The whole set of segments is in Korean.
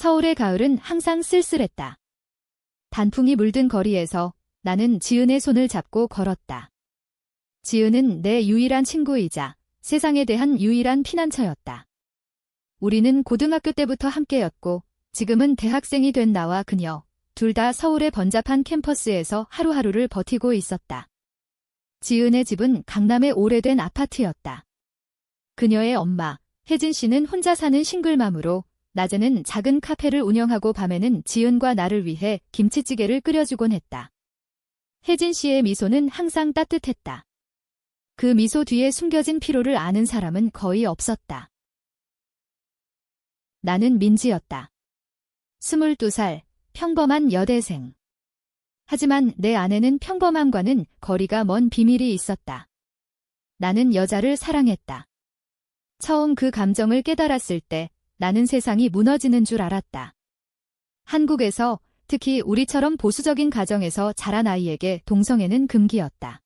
서울의 가을은 항상 쓸쓸했다. 단풍이 물든 거리에서 나는 지은의 손을 잡고 걸었다. 지은은 내 유일한 친구이자 세상에 대한 유일한 피난처였다. 우리는 고등학교 때부터 함께였고 지금은 대학생이 된 나와 그녀, 둘 다 서울의 번잡한 캠퍼스에서 하루하루를 버티고 있었다. 지은의 집은 강남의 오래된 아파트였다. 그녀의 엄마, 혜진 씨는 혼자 사는 싱글맘으로 낮에는 작은 카페를 운영하고 밤에는 지은과 나를 위해 김치찌개를 끓여주곤 했다. 혜진 씨의 미소는 항상 따뜻했다. 그 미소 뒤에 숨겨진 피로를 아는 사람은 거의 없었다. 나는 민지였다. 22살, 평범한 여대생. 하지만 내 안에는 평범함과는 거리가 먼 비밀이 있었다. 나는 여자를 사랑했다. 처음 그 감정을 깨달았을 때 나는 세상이 무너지는 줄 알았다. 한국에서, 특히 우리처럼 보수적인 가정에서 자란 아이에게 동성애는 금기였다.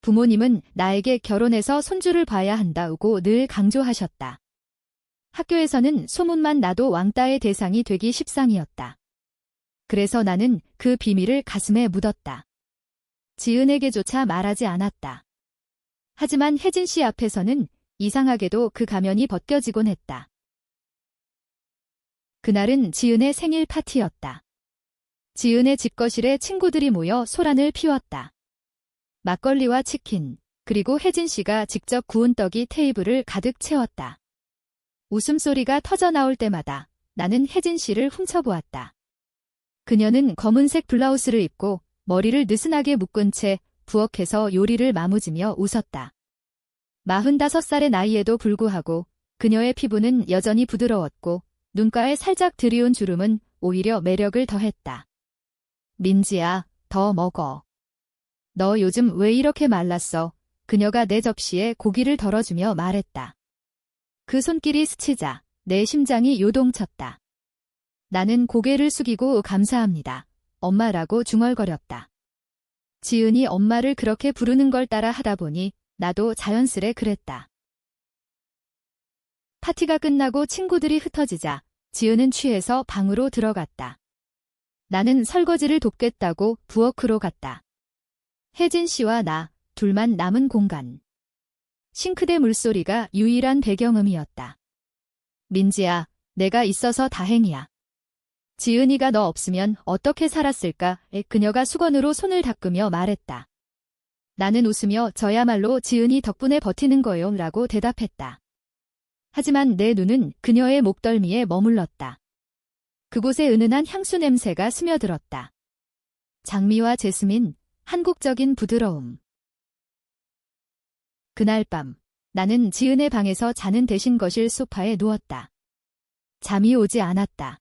부모님은 나에게 결혼해서 손주를 봐야 한다고 늘 강조하셨다. 학교에서는 소문만 나도 왕따의 대상이 되기 십상이었다. 그래서 나는 그 비밀을 가슴에 묻었다. 지은에게조차 말하지 않았다. 하지만 혜진 씨 앞에서는 이상하게도 그 가면이 벗겨지곤 했다. 그날은 지은의 생일 파티였다. 지은의 집거실에 친구들이 모여 소란을 피웠다. 막걸리와 치킨, 그리고 혜진 씨가 직접 구운 떡이 테이블을 가득 채웠다. 웃음소리가 터져나올 때마다 나는 혜진 씨를 훔쳐보았다. 그녀는 검은색 블라우스를 입고 머리를 느슨하게 묶은 채 부엌에서 요리를 마무지며 웃었다. 45살의 나이에도 불구하고 그녀의 피부는 여전히 부드러웠고 눈가에 살짝 드리운 주름은 오히려 매력을 더했다. 민지야, 더 먹어. 너 요즘 왜 이렇게 말랐어? 그녀가 내 접시에 고기를 덜어주며 말했다. 그 손길이 스치자 내 심장이 요동쳤다. 나는 고개를 숙이고 감사합니다. 엄마라고 중얼거렸다. 지은이 엄마를 그렇게 부르는 걸 따라 하다 보니 나도 자연스레 그랬다. 파티가 끝나고 친구들이 흩어지자 지은은 취해서 방으로 들어갔다. 나는 설거지를 돕겠다고 부엌으로 갔다. 혜진 씨와 나 둘만 남은 공간. 싱크대 물소리가 유일한 배경음이었다. 민지야, 내가 있어서 다행이야. 지은이가 너 없으면 어떻게 살았을까? 그녀가 수건으로 손을 닦으며 말했다. 나는 웃으며 저야말로 지은이 덕분에 버티는 거요 라고 대답했다. 하지만 내 눈은 그녀의 목덜미에 머물렀다. 그곳에 은은한 향수 냄새가 스며들었다. 장미와 제스민, 한국적인 부드러움. 그날 밤, 나는 지은의 방에서 자는 대신 거실 소파에 누웠다. 잠이 오지 않았다.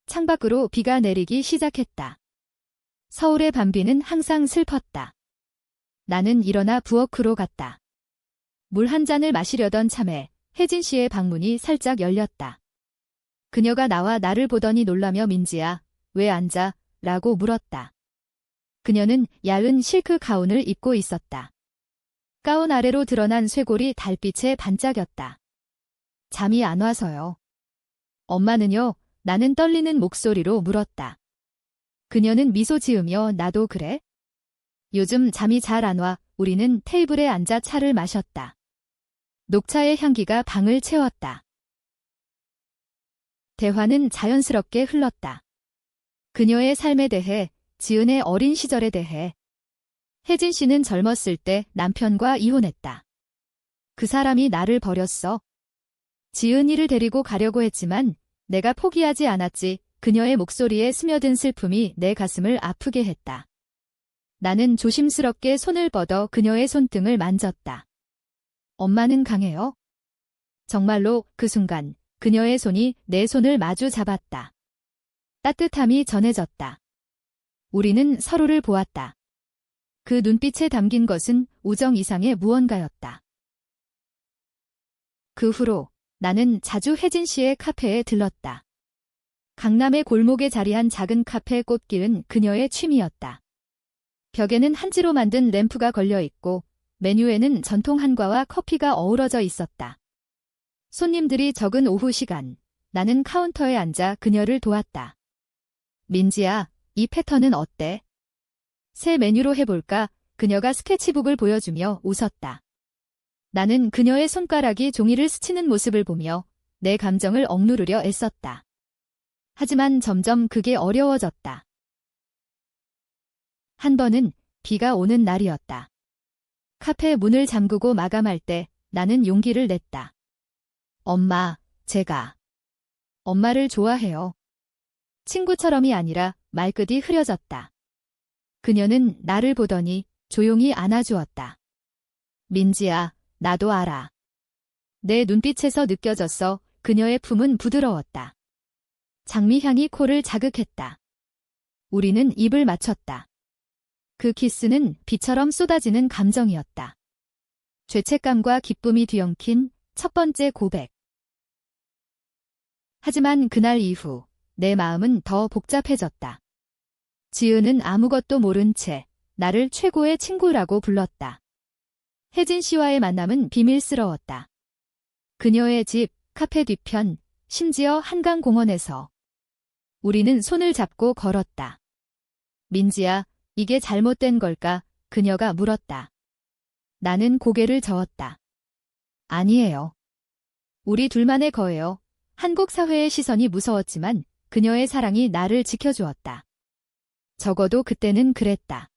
창밖으로 비가 내리기 시작했다. 서울의 밤비는 항상 슬펐다. 나는 일어나 부엌으로 갔다. 물 한 잔을 마시려던 참에 혜진 씨의 방문이 살짝 열렸다. 그녀가 나와 나를 보더니 놀라며 민지야, 왜 앉아? 라고 물었다. 그녀는 얇은 실크 가운을 입고 있었다. 가운 아래로 드러난 쇄골이 달빛에 반짝였다. 잠이 안 와서요. 엄마는요? 나는 떨리는 목소리로 물었다. 그녀는 미소 지으며 나도 그래? 요즘 잠이 잘 안 와. 우리는 테이블에 앉아 차를 마셨다. 녹차의 향기가 방을 채웠다. 대화는 자연스럽게 흘렀다. 그녀의 삶에 대해, 지은의 어린 시절에 대해. 혜진 씨는 젊었을 때 남편과 이혼했다. 그 사람이 나를 버렸어. 지은이를 데리고 가려고 했지만 내가 포기하지 않았지. 그녀의 목소리에 스며든 슬픔이 내 가슴을 아프게 했다. 나는 조심스럽게 손을 뻗어 그녀의 손등을 만졌다. 엄마는 강해요? 정말로 그 순간 그녀의 손이 내 손을 마주 잡았다. 따뜻함이 전해졌다. 우리는 서로를 보았다. 그 눈빛에 담긴 것은 우정 이상의 무언가였다. 그 후로 나는 자주 혜진 씨의 카페에 들렀다. 강남의 골목에 자리한 작은 카페 꽃길은 그녀의 취미였다. 벽에는 한지로 만든 램프가 걸려 있고 메뉴에는 전통 한과와 커피가 어우러져 있었다. 손님들이 적은 오후 시간, 나는 카운터에 앉아 그녀를 도왔다. 민지야, 이 패턴은 어때? 새 메뉴로 해볼까? 그녀가 스케치북을 보여주며 웃었다. 나는 그녀의 손가락이 종이를 스치는 모습을 보며 내 감정을 억누르려 애썼다. 하지만 점점 그게 어려워졌다. 한 번은 비가 오는 날이었다. 카페 문을 잠그고 마감할 때 나는 용기를 냈다. 엄마, 제가 엄마를 좋아해요. 친구처럼이 아니라 말끝이 흐려졌다. 그녀는 나를 보더니 조용히 안아주었다. 민지야, 나도 알아. 내 눈빛에서 느껴졌어. 그녀의 품은 부드러웠다. 장미향이 코를 자극했다. 우리는 입을 맞췄다. 그 키스는 비처럼 쏟아지는 감정이었다. 죄책감과 기쁨이 뒤엉킨 첫 번째 고백. 하지만 그날 이후 내 마음은 더 복잡해졌다. 지은은 아무것도 모른 채 나를 최고의 친구라고 불렀다. 혜진 씨와의 만남은 비밀스러웠다. 그녀의 집, 카페 뒤편, 심지어 한강공원에서 우리는 손을 잡고 걸었다. 민지야, 이게 잘못된 걸까? 그녀가 물었다. 나는 고개를 저었다. 아니에요. 우리 둘만의 거예요. 한국 사회의 시선이 무서웠지만 그녀의 사랑이 나를 지켜주었다. 적어도 그때는 그랬다.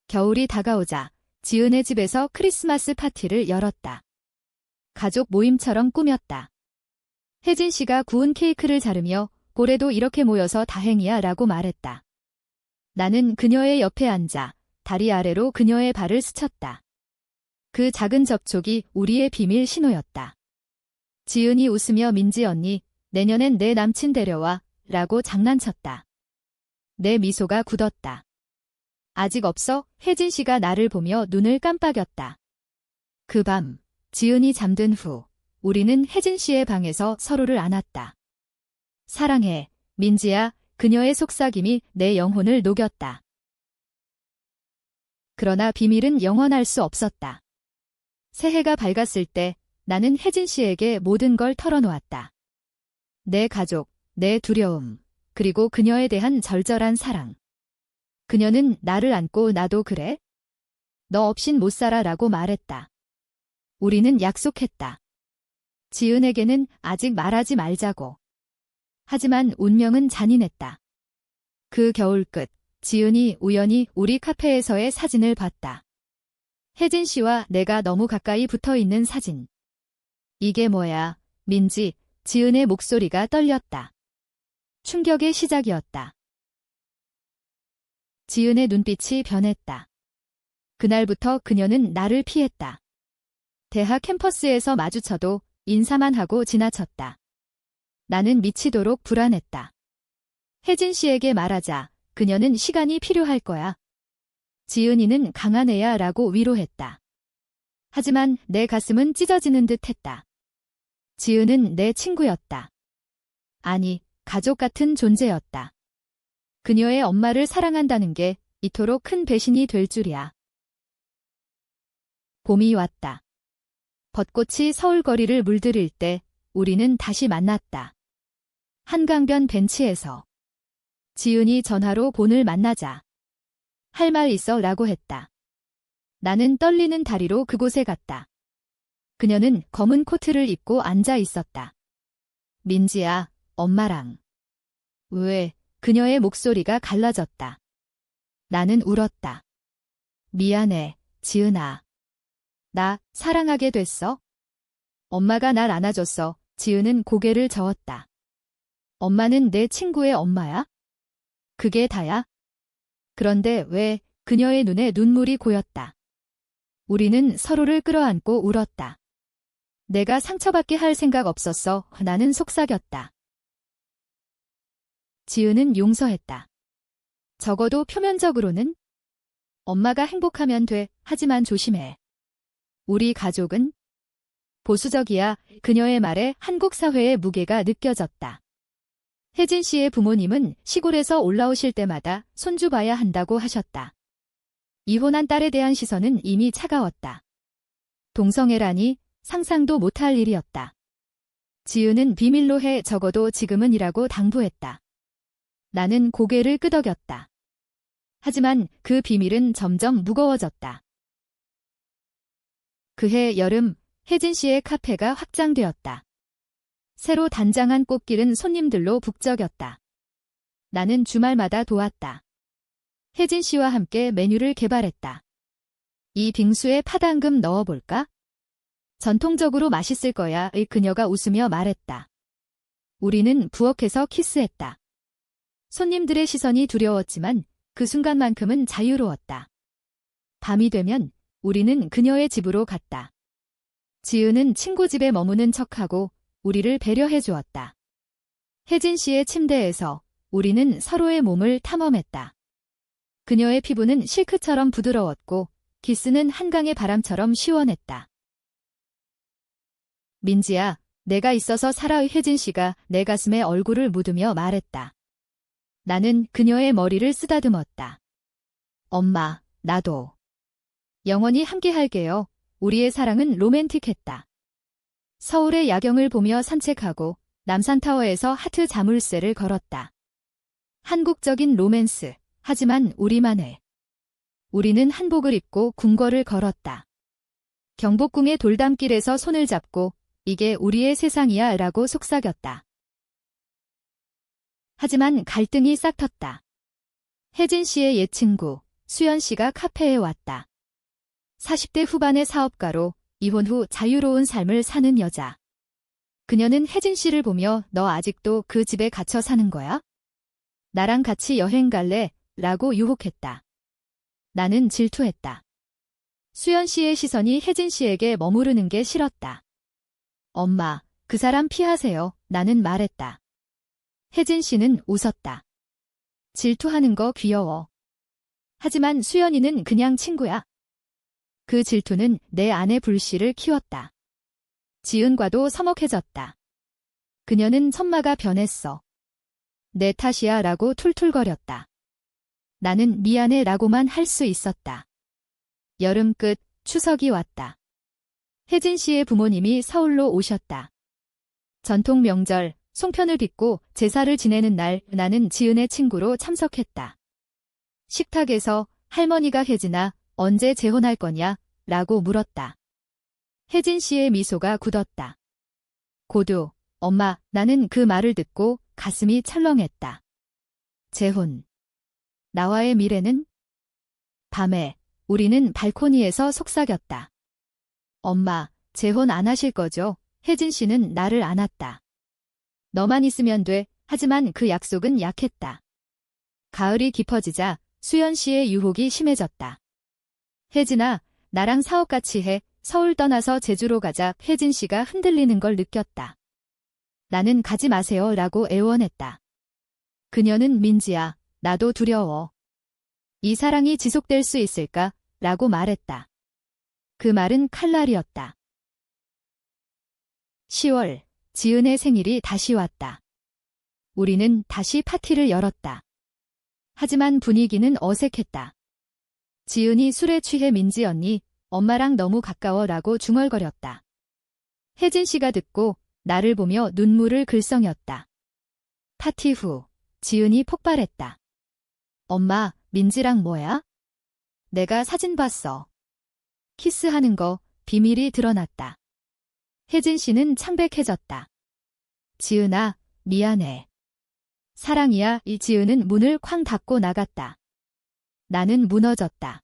겨울이 다가오자 지은의 집에서 크리스마스 파티를 열었다. 가족 모임처럼 꾸몄다. 혜진 씨가 구운 케이크를 자르며 올해도 이렇게 모여서 다행이야 라고 말했다. 나는 그녀의 옆에 앉아 다리 아래로 그녀의 발을 스쳤다. 그 작은 접촉이 우리의 비밀 신호였다. 지은이 웃으며 민지 언니, 내년엔 내 남친 데려와 라고 장난쳤다. 내 미소가 굳었다. 아직 없어? 혜진 씨가 나를 보며 눈을 깜빡였다. 그 밤, 지은이 잠든 후 우리는 혜진 씨의 방에서 서로를 안았다. 사랑해, 민지야. 그녀의 속삭임이 내 영혼을 녹였다. 그러나 비밀은 영원할 수 없었다. 새해가 밝았을 때 나는 혜진 씨에게 모든 걸 털어놓았다. 내 가족, 내 두려움, 그리고 그녀에 대한 절절한 사랑. 그녀는 나를 안고 나도 그래? 너 없인 못 살아 라고 말했다. 우리는 약속했다. 지은에게는 아직 말하지 말자고. 하지만 운명은 잔인했다. 그 겨울 끝, 지은이 우연히 우리 카페에서의 사진을 봤다. 혜진 씨와 내가 너무 가까이 붙어 있는 사진. 이게 뭐야, 민지, 지은의 목소리가 떨렸다. 충격의 시작이었다. 지은의 눈빛이 변했다. 그날부터 그녀는 나를 피했다. 대학 캠퍼스에서 마주쳐도 인사만 하고 지나쳤다. 나는 미치도록 불안했다. 혜진 씨에게 말하자. 그녀는 시간이 필요할 거야. 지은이는 강한 애야 라고 위로했다. 하지만 내 가슴은 찢어지는 듯 했다. 지은은 내 친구였다. 아니, 가족 같은 존재였다. 그녀의 엄마를 사랑한다는 게 이토록 큰 배신이 될 줄이야. 봄이 왔다. 벚꽃이 서울 거리를 물들일 때 우리는 다시 만났다. 한강변 벤치에서. 지은이 전화로 본을 만나자. 할 말 있어 라고 했다. 나는 떨리는 다리로 그곳에 갔다. 그녀는 검은 코트를 입고 앉아 있었다. 민지야, 엄마랑. 왜? 그녀의 목소리가 갈라졌다. 나는 울었다. 미안해, 지은아. 나 사랑하게 됐어? 엄마가 날 안아줬어. 지은은 고개를 저었다. 엄마는 내 친구의 엄마야? 그게 다야? 그런데 왜? 그녀의 눈에 눈물이 고였다. 우리는 서로를 끌어안고 울었다. 내가 상처받게 할 생각 없었어. 나는 속삭였다. 지은은 용서했다. 적어도 표면적으로는. 엄마가 행복하면 돼. 하지만 조심해. 우리 가족은? 보수적이야. 그녀의 말에 한국 사회의 무게가 느껴졌다. 혜진 씨의 부모님은 시골에서 올라오실 때마다 손주 봐야 한다고 하셨다. 이혼한 딸에 대한 시선은 이미 차가웠다. 동성애라니 상상도 못할 일이었다. 지은은 비밀로 해 적어도 지금은이라고 당부했다. 나는 고개를 끄덕였다. 하지만 그 비밀은 점점 무거워졌다. 그해 여름, 혜진 씨의 카페가 확장되었다. 새로 단장한 꽃길은 손님들로 북적였다. 나는 주말마다 도왔다. 혜진 씨와 함께 메뉴를 개발했다. 이 빙수에 파당금 넣어볼까? 전통적으로 맛있을 거야. 그녀가 웃으며 말했다. 우리는 부엌에서 키스했다. 손님들의 시선이 두려웠지만 그 순간만큼은 자유로웠다. 밤이 되면 우리는 그녀의 집으로 갔다. 지은은 친구 집에 머무는 척하고 우리를 배려해 주었다. 혜진 씨의 침대에서 우리는 서로의 몸을 탐험했다. 그녀의 피부는 실크처럼 부드러웠고 키스는 한강의 바람처럼 시원했다. 민지야, 내가 있어서 살아의 혜진 씨가 내 가슴에 얼굴을 묻으며 말했다. 나는 그녀의 머리를 쓰다듬었다. 엄마, 나도. 영원히 함께할게요. 우리의 사랑은 로맨틱했다. 서울의 야경을 보며 산책하고 남산타워에서 하트 자물쇠를 걸었다. 한국적인 로맨스, 하지만 우리만의. 우리는 한복을 입고 궁궐을 걸었다. 경복궁의 돌담길에서 손을 잡고 이게 우리의 세상이야 라고 속삭였다. 하지만 갈등이 싹텄다. 혜진 씨의 옛 친구, 수연 씨가 카페에 왔다. 40대 후반의 사업가로 이혼 후 자유로운 삶을 사는 여자. 그녀는 혜진 씨를 보며 너 아직도 그 집에 갇혀 사는 거야? 나랑 같이 여행 갈래? 라고 유혹했다. 나는 질투했다. 수연 씨의 시선이 혜진 씨에게 머무르는 게 싫었다. 엄마, 그 사람 피하세요. 나는 말했다. 혜진 씨는 웃었다. 질투하는 거 귀여워. 하지만 수연이는 그냥 친구야. 그 질투는 내 안의 불씨를 키웠다. 지은과도 서먹해졌다. 그녀는 천마가 변했어. 내 탓이야 라고 툴툴거렸다. 나는 미안해 라고만 할 수 있었다. 여름 끝, 추석이 왔다. 혜진 씨의 부모님이 서울로 오셨다. 전통 명절, 송편을 빚고 제사를 지내는 날 나는 지은의 친구로 참석했다. 식탁에서 할머니가 혜진아, 언제 재혼할 거냐? 라고 물었다. 혜진 씨의 미소가 굳었다. 고두, 엄마, 나는 그 말을 듣고 가슴이 철렁했다. 재혼. 나와의 미래는? 밤에 우리는 발코니에서 속삭였다. 엄마, 재혼 안 하실 거죠? 혜진 씨는 나를 안았다. 너만 있으면 돼. 하지만 그 약속은 약했다. 가을이 깊어지자 수연 씨의 유혹이 심해졌다. 혜진아, 나랑 사업 같이 해. 서울 떠나서 제주로 가자. 혜진 씨가 흔들리는 걸 느꼈다. 나는 가지 마세요 라고 애원했다. 그녀는 민지야, 나도 두려워. 이 사랑이 지속될 수 있을까? 라고 말했다. 그 말은 칼날이었다. 10월, 지은의 생일이 다시 왔다. 우리는 다시 파티를 열었다. 하지만 분위기는 어색했다. 지은이 술에 취해 민지 언니, 엄마랑 너무 가까워 라고 중얼거렸다. 혜진 씨가 듣고 나를 보며 눈물을 글썽였다. 파티 후, 지은이 폭발했다. 엄마, 민지랑 뭐야? 내가 사진 봤어. 키스하는 거, 비밀이 드러났다. 혜진 씨는 창백해졌다. 지은아, 미안해. 사랑이야. 이 지은은 문을 쾅 닫고 나갔다. 나는 무너졌다.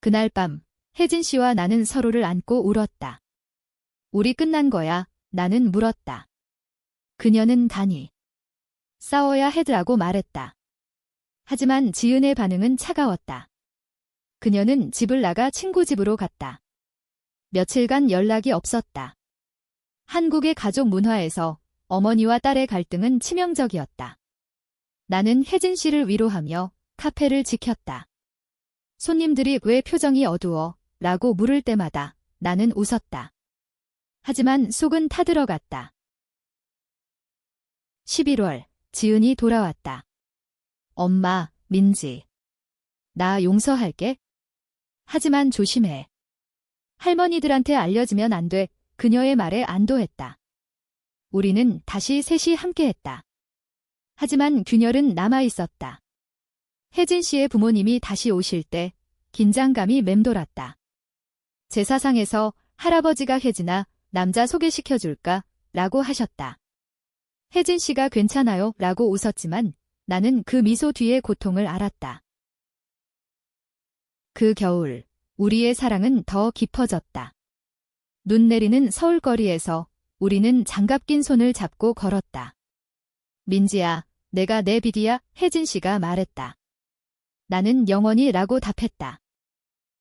그날 밤, 혜진 씨와 나는 서로를 안고 울었다. 우리 끝난 거야. 나는 물었다. 그녀는 단히 싸워야 해라고 말했다. 하지만 지은의 반응은 차가웠다. 그녀는 집을 나가 친구 집으로 갔다. 며칠간 연락이 없었다. 한국의 가족 문화에서 어머니와 딸의 갈등은 치명적이었다. 나는 혜진 씨를 위로하며 카페를 지켰다. 손님들이 왜 표정이 어두워? 라고 물을 때마다 나는 웃었다. 하지만 속은 타들어갔다. 11월, 지은이 돌아왔다. 엄마, 민지. 나 용서할게. 하지만 조심해. 할머니들한테 알려지면 안 돼. 그녀의 말에 안도했다. 우리는 다시 셋이 함께했다. 하지만 균열은 남아있었다. 혜진 씨의 부모님이 다시 오실 때 긴장감이 맴돌았다. 제사상에서 할아버지가 혜진아, 남자 소개시켜줄까? 라고 하셨다. 혜진 씨가 괜찮아요? 라고 웃었지만 나는 그 미소 뒤의 고통을 알았다. 그 겨울, 우리의 사랑은 더 깊어졌다. 눈 내리는 서울거리에서 우리는 장갑 낀 손을 잡고 걸었다. 민지야, 내가 내 비디야, 혜진 씨가 말했다. 나는 영원히 라고 답했다.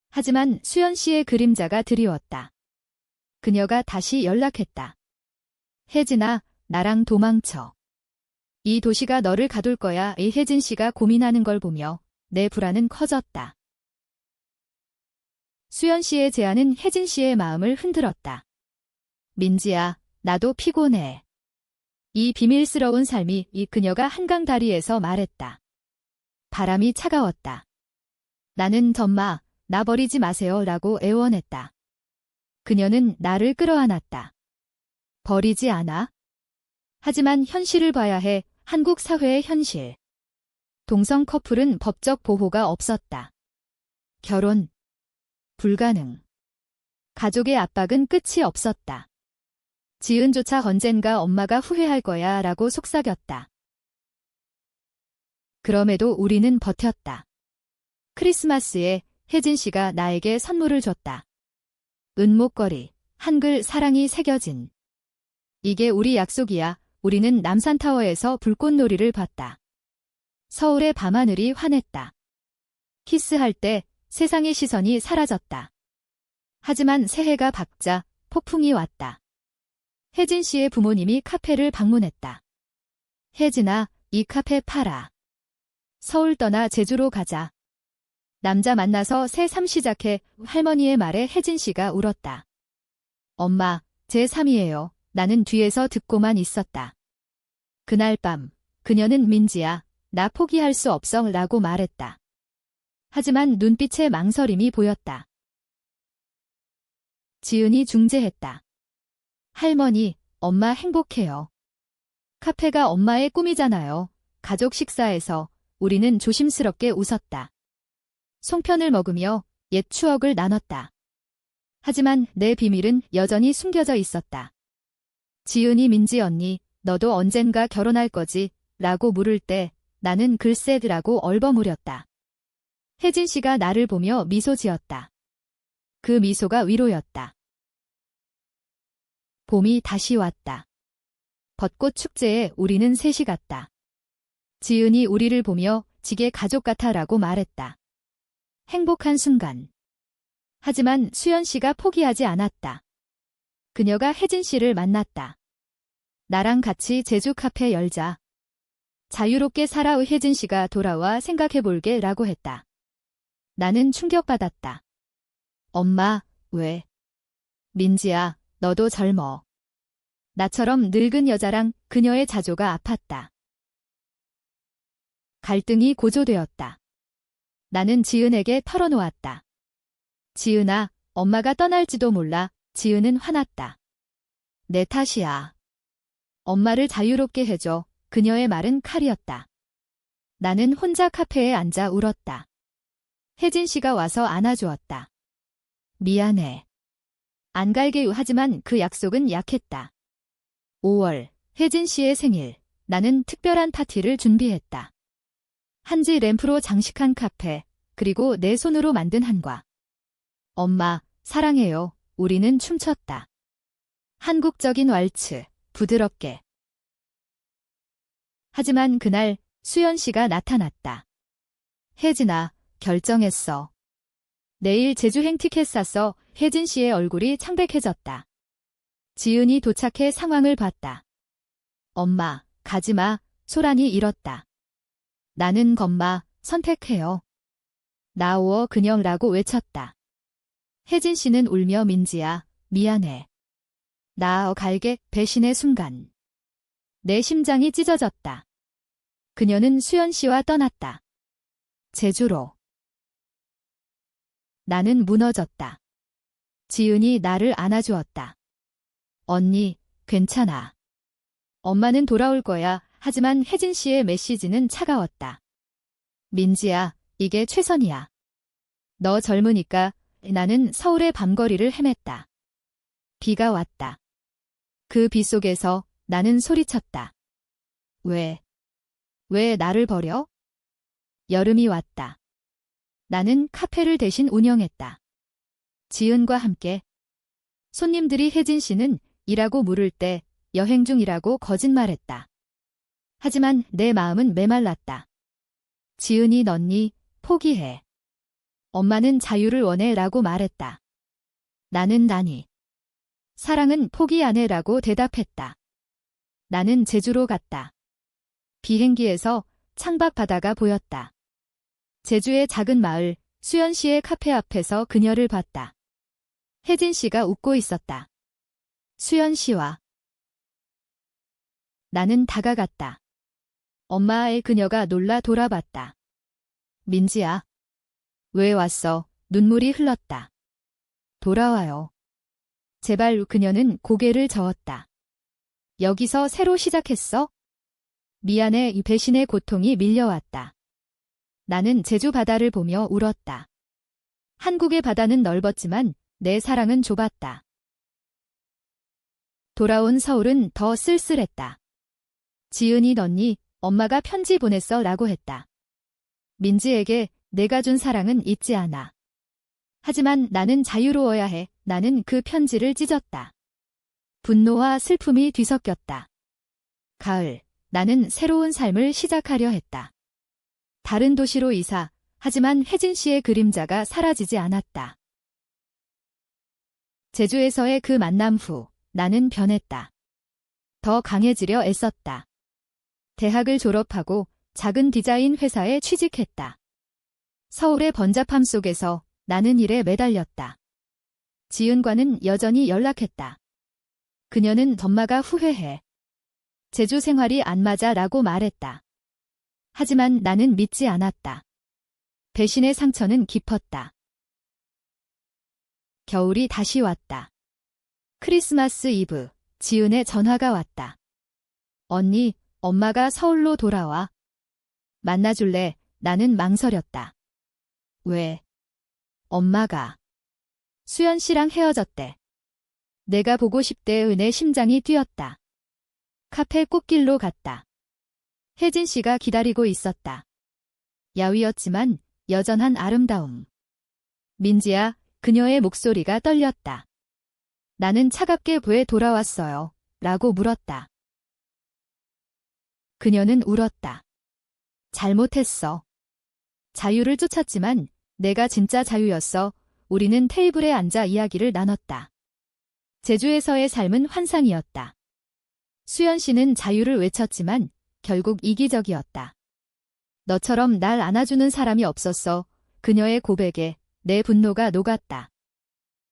하지만 수연 씨의 그림자가 드리웠다. 그녀가 다시 연락했다. 혜진아, 나랑 도망쳐. 이 도시가 너를 가둘 거야. 이 혜진 씨가 고민하는 걸 보며 내 불안은 커졌다. 수연 씨의 제안은 혜진 씨의 마음을 흔들었다. 민지야, 나도 피곤해. 이 비밀스러운 삶이 이 그녀가 한강 다리에서 말했다. 바람이 차가웠다. 나는 전마, 나 버리지 마세요 라고 애원했다. 그녀는 나를 끌어안았다. 버리지 않아? 하지만 현실을 봐야 해. 한국 사회의 현실. 동성 커플은 법적 보호가 없었다. 결혼. 불가능. 가족의 압박은 끝이 없었다. 지은조차 언젠가 엄마가 후회할 거야 라고 속삭였다. 그럼에도 우리는 버텼다. 크리스마스에 혜진 씨가 나에게 선물을 줬다. 은목걸이, 한글 사랑이 새겨진. 이게 우리 약속이야. 우리는 남산타워에서 불꽃놀이를 봤다. 서울의 밤하늘이 환했다. 키스할 때 세상의 시선이 사라졌다. 하지만 새해가 밝자 폭풍이 왔다. 혜진 씨의 부모님이 카페를 방문했다. 혜진아, 이 카페 팔아. 서울 떠나 제주로 가자. 남자 만나서 새 삶 시작해. 할머니의 말에 혜진 씨가 울었다. 엄마, 제 삶이에요. 나는 뒤에서 듣고만 있었다. 그날 밤, 그녀는 민지야, 나 포기할 수 없어 라고 말했다. 하지만 눈빛에 망설임이 보였다. 지은이 중재했다. 할머니, 엄마 행복해요. 카페가 엄마의 꿈이잖아요. 가족 식사에서 우리는 조심스럽게 웃었다. 송편을 먹으며 옛 추억을 나눴다. 하지만 내 비밀은 여전히 숨겨져 있었다. 지은이 민지 언니, 너도 언젠가 결혼할 거지? 라고 물을 때 나는 글쎄드라고 얼버무렸다. 혜진 씨가 나를 보며 미소 지었다. 그 미소가 위로였다. 봄이 다시 왔다. 벚꽃 축제에 우리는 셋이 갔다. 지은이 우리를 보며 지게 가족 같아라고 말했다. 행복한 순간. 하지만 수연 씨가 포기하지 않았다. 그녀가 혜진 씨를 만났다. 나랑 같이 제주 카페 열자. 자유롭게 살아. 혜진 씨가 돌아와 생각해볼게 라고 했다. 나는 충격받았다. 엄마, 왜? 민지야, 너도 젊어. 나처럼 늙은 여자랑 그녀의 자조가 아팠다. 갈등이 고조되었다. 나는 지은에게 털어놓았다. 지은아, 엄마가 떠날지도 몰라. 지은은 화났다. 내 탓이야. 엄마를 자유롭게 해줘. 그녀의 말은 칼이었다. 나는 혼자 카페에 앉아 울었다. 혜진 씨가 와서 안아주었다. 미안해. 안 갈게. 하지만 그 약속은 약했다. 5월, 혜진 씨의 생일. 나는 특별한 파티를 준비했다. 한지 램프로 장식한 카페, 그리고 내 손으로 만든 한과. 엄마, 사랑해요. 우리는 춤췄다. 한국적인 왈츠, 부드럽게. 하지만 그날 수연 씨가 나타났다. 혜진아, 결정했어. 내일 제주행 티켓 샀어. 혜진 씨의 얼굴이 창백해졌다. 지은이 도착해 상황을 봤다. 엄마, 가지마. 소란이 일었다. 나는 겁마, 선택해요. 나오어 그녀라고 외쳤다. 혜진 씨는 울며 민지야, 미안해. 나어 갈게. 배신의 순간. 내 심장이 찢어졌다. 그녀는 수연 씨와 떠났다. 제주로. 나는 무너졌다. 지은이 나를 안아주었다. 언니, 괜찮아. 엄마는 돌아올 거야. 하지만 혜진 씨의 메시지는 차가웠다. 민지야, 이게 최선이야. 너 젊으니까. 나는 서울의 밤거리를 헤맸다. 비가 왔다. 그 비 속에서 나는 소리쳤다. 왜 나를 버려? 여름이 왔다. 나는 카페를 대신 운영했다. 지은과 함께. 손님들이 혜진 씨는 일하고 물을 때 여행 중이라고 거짓말했다. 하지만 내 마음은 메말랐다. 지은이 넌니 포기해. 엄마는 자유를 원해 라고 말했다. 나는 사랑은 포기 안 해라고 대답했다. 나는 제주로 갔다. 비행기에서 창밖 바다가 보였다. 제주의 작은 마을 수연 씨의 카페 앞에서 그녀를 봤다. 혜진 씨가 웃고 있었다. 수연 씨와 나는 다가갔다. 엄마의 그녀가 놀라 돌아봤다. 민지야. 왜 왔어? 눈물이 흘렀다. 돌아와요. 제발. 그녀는 고개를 저었다. 여기서 새로 시작했어? 미안해. 이 배신의 고통이 밀려왔다. 나는 제주 바다를 보며 울었다. 한국의 바다는 넓었지만 내 사랑은 좁았다. 돌아온 서울은 더 쓸쓸했다. 지은이 넌니 엄마가 편지 보냈어 라고 했다. 민지에게 내가 준 사랑은 잊지 않아. 하지만 나는 자유로워야 해. 나는 그 편지를 찢었다. 분노와 슬픔이 뒤섞였다. 가을, 나는 새로운 삶을 시작하려 했다. 다른 도시로 이사, 하지만 혜진 씨의 그림자가 사라지지 않았다. 제주에서의 그 만남 후 나는 변했다. 더 강해지려 애썼다. 대학을 졸업하고 작은 디자인 회사에 취직했다. 서울의 번잡함 속에서 나는 일에 매달렸다. 지은과는 여전히 연락했다. 그녀는 엄마가 후회해. 제주 생활이 안 맞아 라고 말했다. 하지만 나는 믿지 않았다. 배신의 상처는 깊었다. 겨울이 다시 왔다. 크리스마스 이브, 지은의 전화가 왔다. 언니, 엄마가 서울로 돌아와. 만나줄래? 나는 망설였다. 왜? 엄마가 수연 씨랑 헤어졌대. 내가 보고 싶대. 내 심장이 뛰었다. 카페 꽃길로 갔다. 혜진 씨가 기다리고 있었다. 야위었지만 여전한 아름다움. 민지야. 그녀의 목소리가 떨렸다. 나는 차갑게 왜 돌아왔어요? 라고 물었다. 그녀는 울었다. 잘못했어. 자유를 쫓았지만 내가 진짜 자유였어. 우리는 테이블에 앉아 이야기를 나눴다. 제주에서의 삶은 환상이었다. 수연 씨는 자유를 외쳤지만 결국 이기적이었다. 너처럼 날 안아주는 사람이 없었어. 그녀의 고백에 내 분노가 녹았다.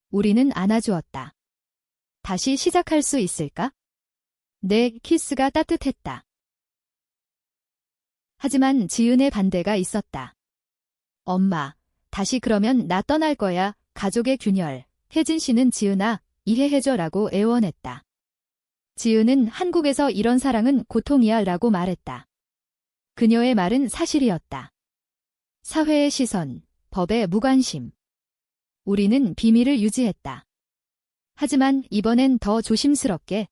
우리는 안아주었다. 다시 시작할 수 있을까? 내 키스가 따뜻했다. 하지만 지은의 반대가 있었다. 엄마, 다시 그러면 나 떠날 거야. 가족의 균열. 혜진 씨는 지은아, 이해해줘라고 애원했다. 지은은 한국에서 이런 사랑은 고통이야 라고 말했다. 그녀의 말은 사실이었다. 사회의 시선, 법의 무관심. 우리는 비밀을 유지했다. 하지만 이번엔 더 조심스럽게.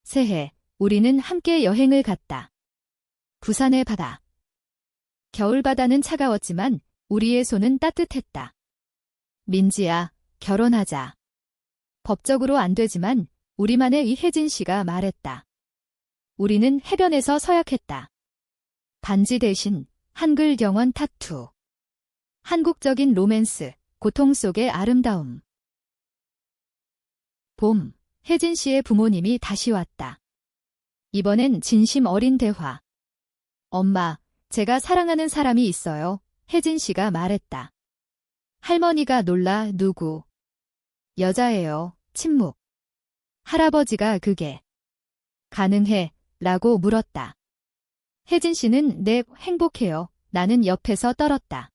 새해, 우리는 함께 여행을 갔다. 부산의 바다. 겨울바다는 차가웠지만 우리의 손은 따뜻했다. 민지야, 결혼하자. 법적으로 안 되지만 우리만의 이 혜진 씨가 말했다. 우리는 해변에서 서약했다. 반지 대신 한글 경원 타투. 한국적인 로맨스, 고통 속의 아름다움. 봄, 혜진 씨의 부모님이 다시 왔다. 이번엔 진심 어린 대화. 엄마, 제가 사랑하는 사람이 있어요. 혜진 씨가 말했다. 할머니가 놀라 누구? 여자예요. 침묵. 할아버지가 그게 가능해? 라고 물었다. 혜진 씨는 네, 행복해요. 나는 옆에서 떨었다.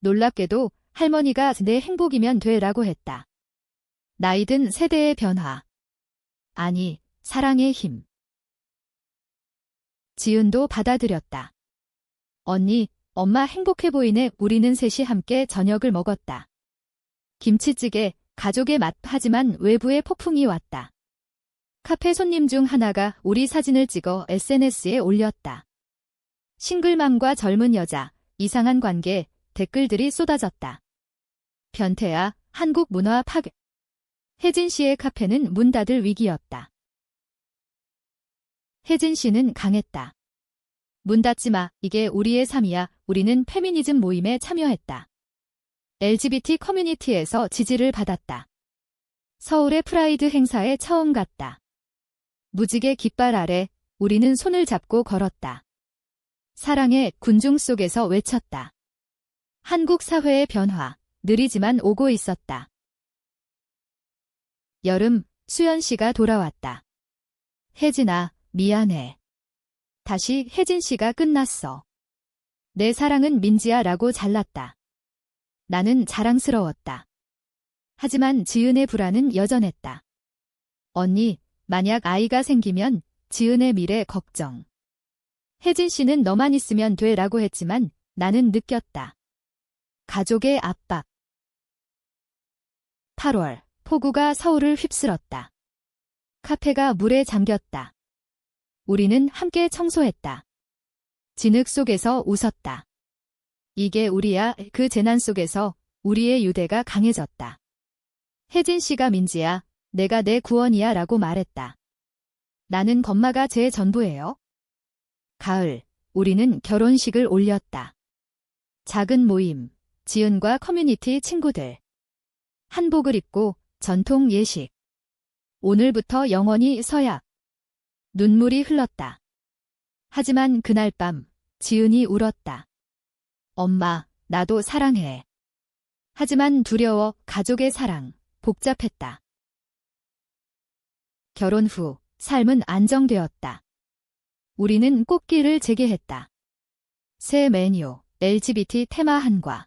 놀랍게도 할머니가 내 행복이면 돼 라고 했다. 나이든 세대의 변화. 아니, 사랑의 힘. 지은도 받아들였다. 언니, 엄마 행복해 보이네. 우리는 셋이 함께 저녁을 먹었다. 김치찌개, 가족의 맛. 하지만 외부의 폭풍이 왔다. 카페 손님 중 하나가 우리 사진을 찍어 SNS에 올렸다. 싱글맘과 젊은 여자, 이상한 관계, 댓글들이 쏟아졌다. 변태야, 한국 문화 파괴. 혜진 씨의 카페는 문 닫을 위기였다. 혜진 씨는 강했다. 문 닫지 마. 이게 우리의 삶이야. 우리는 페미니즘 모임에 참여했다. LGBT 커뮤니티에서 지지를 받았다. 서울의 프라이드 행사에 처음 갔다. 무지개 깃발 아래 우리는 손을 잡고 걸었다. 사랑의 군중 속에서 외쳤다. 한국 사회의 변화, 느리지만 오고 있었다. 여름, 수연 씨가 돌아왔다. 혜진아, 미안해. 다시 혜진 씨가 끝났어. 내 사랑은 민지야 라고 잘랐다. 나는 자랑스러웠다. 하지만 지은의 불안은 여전했다. 언니, 만약 아이가 생기면 지은의 미래 걱정. 혜진 씨는 너만 있으면 돼 라고 했지만 나는 느꼈다. 가족의 압박. 8월, 폭우가 서울을 휩쓸었다. 카페가 물에 잠겼다. 우리는 함께 청소했다. 진흙 속에서 웃었다. 이게 우리야. 그 재난 속에서 우리의 유대가 강해졌다. 혜진 씨가 민지야, 내가 내 구원이야 라고 말했다. 나는 건마가 제 전부예요. 가을, 우리는 결혼식을 올렸다. 작은 모임, 지은과 커뮤니티 친구들. 한복을 입고 전통 예식. 오늘부터 영원히 서약. 눈물이 흘렀다. 하지만 그날 밤 지은이 울었다. 엄마, 나도 사랑해. 하지만 두려워. 가족의 사랑, 복잡했다. 결혼 후 삶은 안정되었다. 우리는 꽃길을 재개했다. 새 메뉴, LGBT 테마 한과.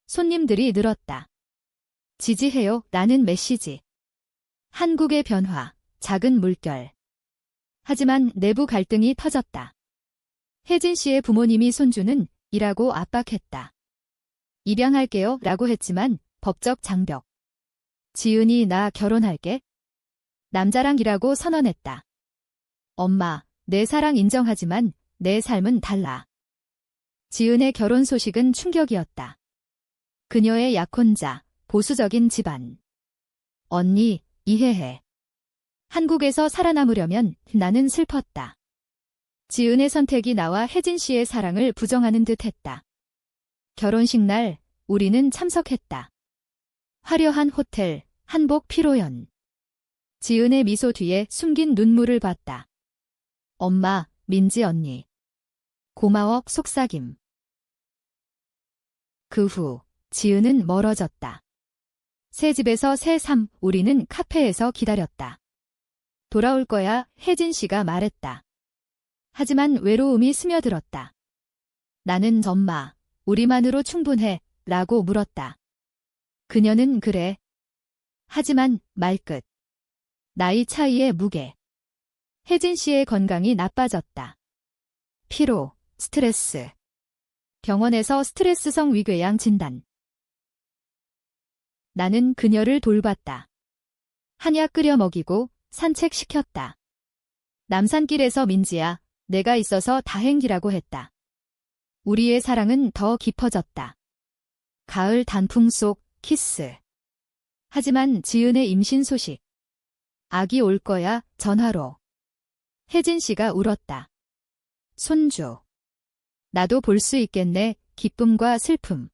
손님들이 늘었다. 지지해요. 라는 메시지. 한국의 변화, 작은 물결. 하지만 내부 갈등이 터졌다. 혜진 씨의 부모님이 손주는 이라고 압박했다. 입양할게요 라고 했지만 법적 장벽. 지은이 나 결혼할게. 남자랑 이라고 선언했다. 엄마, 내 사랑 인정하지만 내 삶은 달라. 지은의 결혼 소식은 충격이었다. 그녀의 약혼자, 보수적인 집안. 언니, 이해해. 한국에서 살아남으려면 나는 슬펐다. 지은의 선택이 나와 혜진 씨의 사랑을 부정하는 듯 했다. 결혼식 날 우리는 참석했다. 화려한 호텔, 한복 피로연. 지은의 미소 뒤에 숨긴 눈물을 봤다. 엄마, 민지 언니. 고마워. 속삭임. 그 후 지은은 멀어졌다. 새 집에서 새 삶. 우리는 카페에서 기다렸다. 돌아올 거야. 혜진 씨가 말했다. 하지만 외로움이 스며들었다. 나는 엄마, 우리만으로 충분해 라고 물었다. 그녀는 그래. 하지만 말끝. 나이 차이의 무게. 혜진 씨의 건강이 나빠졌다. 피로, 스트레스. 병원에서 스트레스성 위궤양 진단. 나는 그녀를 돌봤다. 한약 끓여 먹이고 산책시켰다. 남산길에서 민지야, 내가 있어서 다행이라고 했다. 우리의 사랑은 더 깊어졌다. 가을 단풍 속 키스. 하지만 지은의 임신 소식. 아기 올 거야. 전화로. 혜진 씨가 울었다. 손주. 나도 볼 수 있겠네. 기쁨과 슬픔.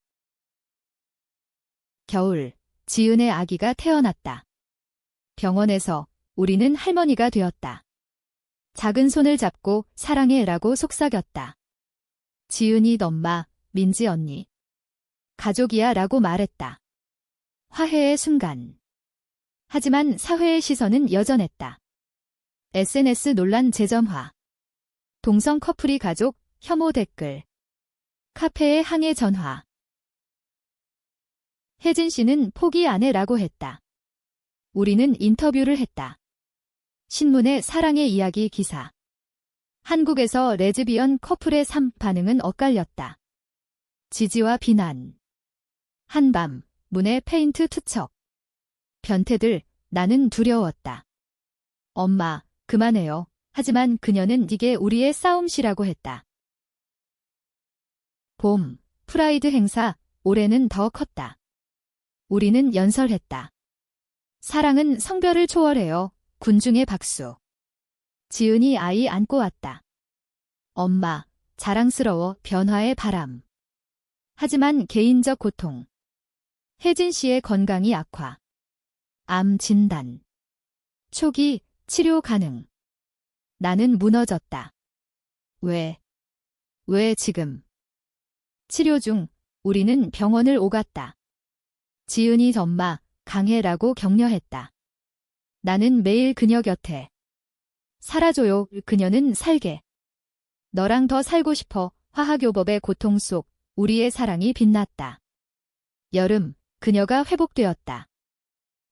겨울, 지은의 아기가 태어났다. 병원에서 우리는 할머니가 되었다. 작은 손을 잡고 사랑해라고 속삭였다. 지은이 엄마, 민지 언니. 가족이야 라고 말했다. 화해의 순간. 하지만 사회의 시선은 여전했다. SNS 논란 재점화. 동성 커플이 가족, 혐오 댓글. 카페의 항해 전화. 혜진 씨는 포기 안 해라고 했다. 우리는 인터뷰를 했다. 신문의 사랑의 이야기 기사. 한국에서 레즈비언 커플의 삶 반응은 엇갈렸다. 지지와 비난. 한밤, 문에 페인트 투척. 변태들, 나는 두려웠다. 엄마, 그만해요. 하지만 그녀는 이게 우리의 싸움시라고 했다. 봄, 프라이드 행사, 올해는 더 컸다. 우리는 연설했다. 사랑은 성별을 초월해요. 군중의 박수. 지은이 아이 안고 왔다. 엄마, 자랑스러워. 변화의 바람. 하지만 개인적 고통. 혜진 씨의 건강이 악화. 암 진단. 초기 치료 가능. 나는 무너졌다. 왜 지금? 치료 중. 우리는 병원을 오갔다. 지은이 엄마, 강해라고 격려했다. 나는 매일 그녀 곁에. 살아줘요. 그녀는 살게. 너랑 더 살고 싶어. 화학요법의 고통 속 우리의 사랑이 빛났다. 여름, 그녀가 회복되었다.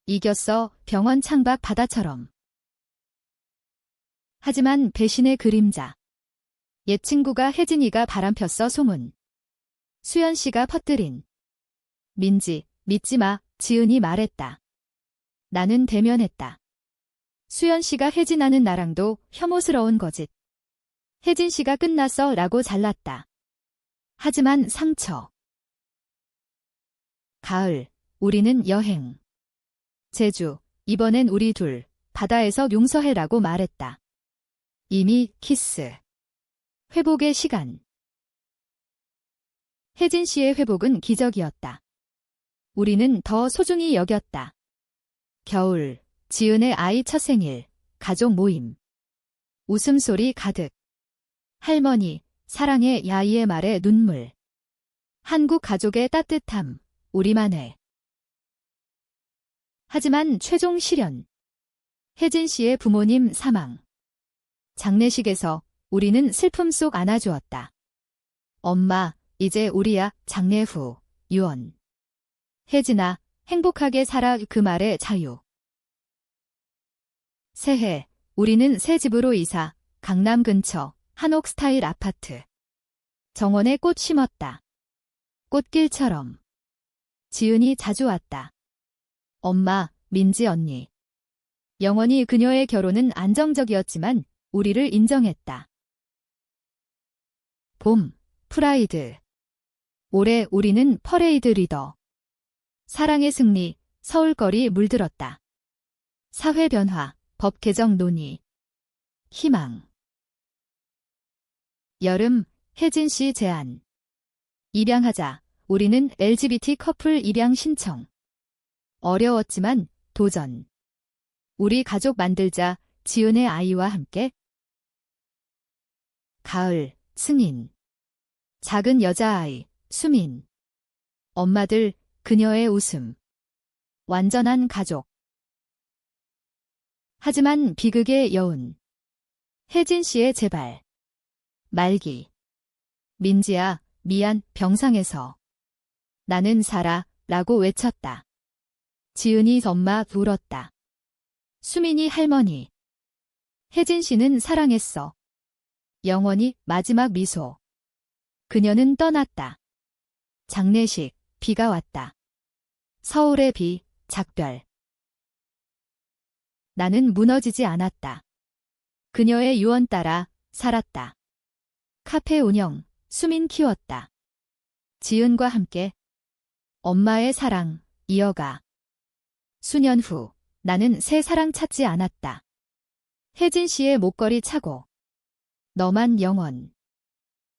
이겼어. 병원 창밖 바다처럼. 하지만 배신의 그림자. 옛 친구가 혜진이가 바람폈어 소문. 수연 씨가 퍼뜨린. 민지, 믿지 마. 지은이 말했다. 나는 대면했다. 수연 씨가 혜진하는 나랑도 혐오스러운 거짓. 혜진 씨가 끝났어 라고 잘랐다. 하지만 상처. 가을, 우리는 여행. 제주, 이번엔 우리 둘, 바다에서 용서해라고 말했다. 이미 키스. 회복의 시간. 혜진 씨의 회복은 기적이었다. 우리는 더 소중히 여겼다. 겨울, 지은의 아이 첫 생일, 가족 모임. 웃음소리 가득. 할머니, 사랑해 야이의 말에 눈물. 한국 가족의 따뜻함, 우리만의. 하지만 최종 시련. 혜진 씨의 부모님 사망. 장례식에서 우리는 슬픔 속 안아주었다. 엄마, 이제 우리야. 장례 후, 유언. 혜진아, 행복하게 살아. 그 말의 자유. 새해, 우리는 새 집으로 이사. 강남 근처 한옥 스타일 아파트. 정원에 꽃 심었다. 꽃길처럼. 지은이 자주 왔다. 엄마, 민지 언니. 영원히 그녀의 결혼은 안정적이었지만 우리를 인정했다. 봄, 프라이드. 올해 우리는 퍼레이드 리더. 사랑의 승리, 서울거리 물들었다. 사회 변화, 법 개정 논의. 희망. 여름, 혜진 씨 제안. 입양하자. 우리는 LGBT 커플 입양 신청. 어려웠지만 도전. 우리 가족 만들자. 지은의 아이와 함께. 가을, 승인. 작은 여자아이, 수민. 엄마들, 그녀의 웃음. 완전한 가족. 하지만 비극의 여운. 혜진 씨의 재발. 말기. 민지야, 미안. 병상에서. 나는 살아. 라고 외쳤다. 지은이 엄마 울었다. 수민이 할머니. 혜진 씨는 사랑했어. 영원히 마지막 미소. 그녀는 떠났다. 장례식, 비가 왔다. 서울의 비, 작별. 나는 무너지지 않았다. 그녀의 유언 따라 살았다. 카페 운영, 수민 키웠다. 지은과 함께. 엄마의 사랑, 이어가. 수년 후, 나는 새 사랑 찾지 않았다. 혜진 씨의 목걸이 차고. 너만 영원.